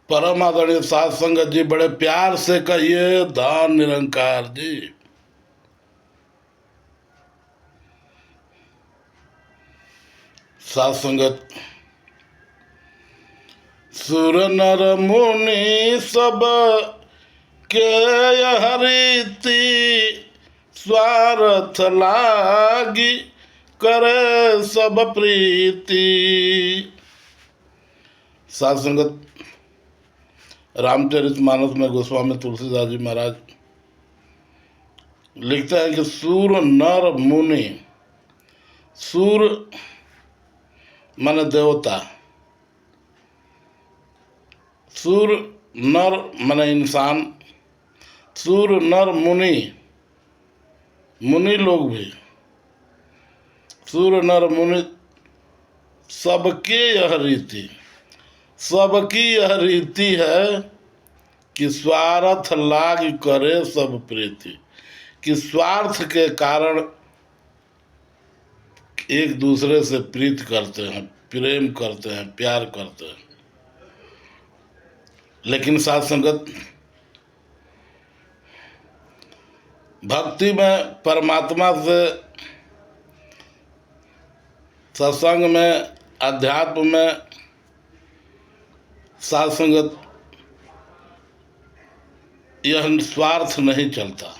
परम आदरणीय साध संगत जी, बड़े प्यार से कहिए धन निरंकार जी। साध संगत, सुर नर मुनि सब के यह रीति, स्वार्थ लागी करे सब प्रीति। साध संगत, रामचरितमानस में गोस्वामी तुलसीदास जी महाराज लिखते हैं कि सूर नर मुनि, सूर माने देवता, सूर नर माने इंसान, सूर नर मुनि, मुनि लोग भी, सूर नर मुनि सबके यह रीति, सबकी यह रीति है कि स्वार्थ लाग करे सब प्रीति, कि स्वार्थ के कारण एक दूसरे से प्रीत करते हैं, प्रेम करते हैं, प्यार करते हैं। लेकिन साथ संगत, भक्ति में, परमात्मा से, सत्संग में, अध्यात्म में, साथ संगत, यह स्वार्थ नहीं चलता।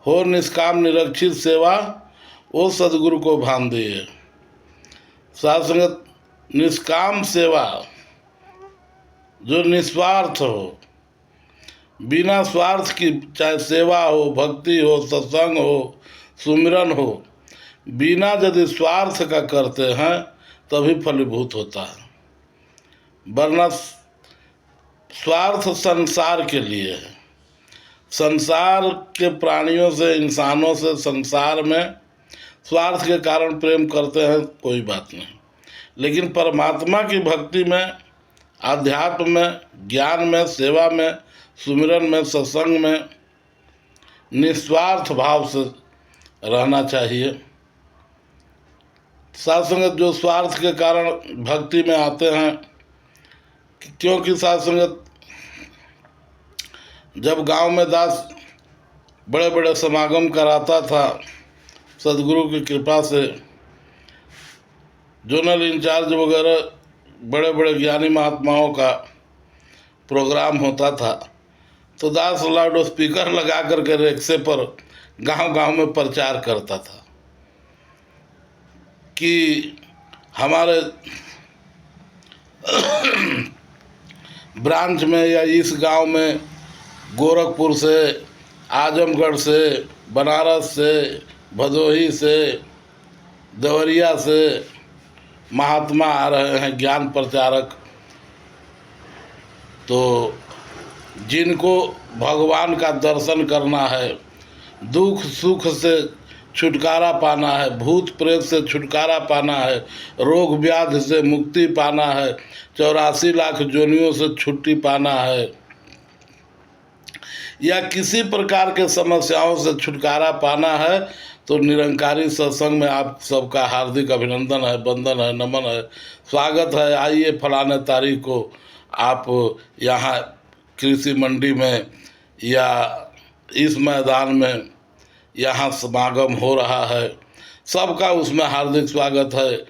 हो निष्काम निरक्षित सेवा, वो सदगुरु को भान दिए। साथ संगत, निष्काम सेवा जो निस्वार्थ हो, बिना स्वार्थ की, चाहे सेवा हो, भक्ति हो, सत्संग हो, सुमिरन हो, बिना यदि स्वार्थ का करते हैं तभी फलीभूत होता है। वरना स्वार्थ संसार के लिए है, संसार के प्राणियों से, इंसानों से, संसार में स्वार्थ के कारण प्रेम करते हैं, कोई बात नहीं। लेकिन परमात्मा की भक्ति में, आध्यात्म में, ज्ञान में, सेवा में, सुमिरन में, सत्संग में निस्वार्थ भाव से रहना चाहिए। साथ संगत, जो स्वार्थ के कारण भक्ति में आते हैं, क्योंकि साथ संगत, जब गांव में दास बड़े बड़े समागम कराता था, सदगुरु की कृपा से जोनल इंचार्ज वगैरह बड़े बड़े ज्ञानी महात्माओं का प्रोग्राम होता था, तो दास लाउड स्पीकर लगा करके रिक्शे पर गांव गांव में प्रचार करता था कि हमारे ब्रांच में या इस गांव में गोरखपुर से, आजमगढ़ से, बनारस से, भदोही से, देवरिया से महात्मा आ रहे हैं, ज्ञान प्रचारक। तो जिनको भगवान का दर्शन करना है, दुख सुख से छुटकारा पाना है, भूत प्रेत से छुटकारा पाना है, रोग व्याधि से मुक्ति पाना है, 84 लाख जोनियों से छुट्टी पाना है, या किसी प्रकार के समस्याओं से छुटकारा पाना है, तो निरंकारी सत्संग में आप सबका हार्दिक अभिनंदन है, वंदन है, नमन है, स्वागत है। आइए फलाने तारीख को आप यहाँ कृषि मंडी में या इस मैदान में यहाँ समागम हो रहा है, सबका उसमें हार्दिक स्वागत है।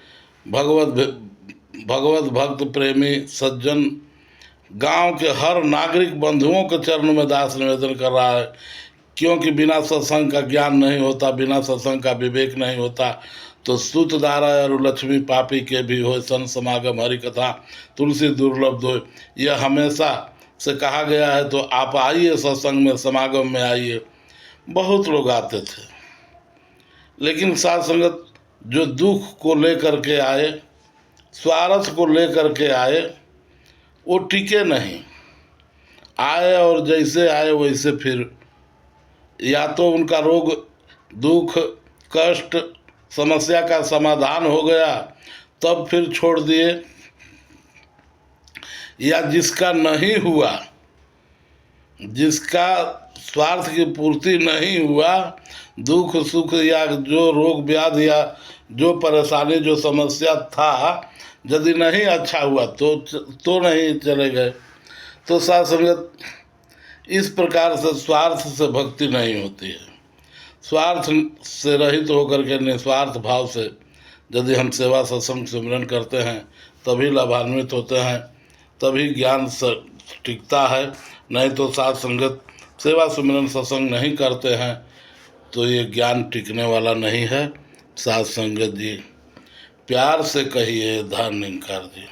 भगवत भक्त प्रेमी सज्जन गांव के हर नागरिक बंधुओं के चरणों में दास निवेदन कर रहा है, क्योंकि बिना सत्संग का ज्ञान नहीं होता, बिना सत्संग का विवेक नहीं होता। तो सूत दारा और लक्ष्मी पापी के भी हो सन समागम हरि कथा, तुलसी दुर्लभ दो, यह हमेशा से कहा गया है। तो आप आइए सत्संग में, समागम में आइए। बहुत लोग आते थे, लेकिन साथ संगत, जो दुख को लेकर के आए, स्वार्थ को लेकर के आए, वो टिके नहीं। आए और जैसे आए वैसे फिर या तो उनका रोग, दुख, कष्ट, समस्या का समाधान हो गया तब फिर छोड़ दिए, या जिसका नहीं हुआ, जिसका स्वार्थ की पूर्ति नहीं हुआ, दुख सुख या जो रोग व्याधि या जो परेशानी, जो समस्या था, यदि नहीं अच्छा हुआ तो नहीं चले गए। तो साध संगत इस प्रकार से स्वार्थ से भक्ति नहीं होती है। स्वार्थ से रहित होकर के निस्वार्थ भाव से यदि हम सेवा सत्संग सिमरन करते हैं तभी लाभान्वित होते हैं, तभी ज्ञान टिकता है। नहीं तो साध संगत सेवा सिमरन सत्संग नहीं करते हैं तो ये ज्ञान टिकने वाला नहीं है। साध संगत जी प्यार से कहिए, धन निंकार जी।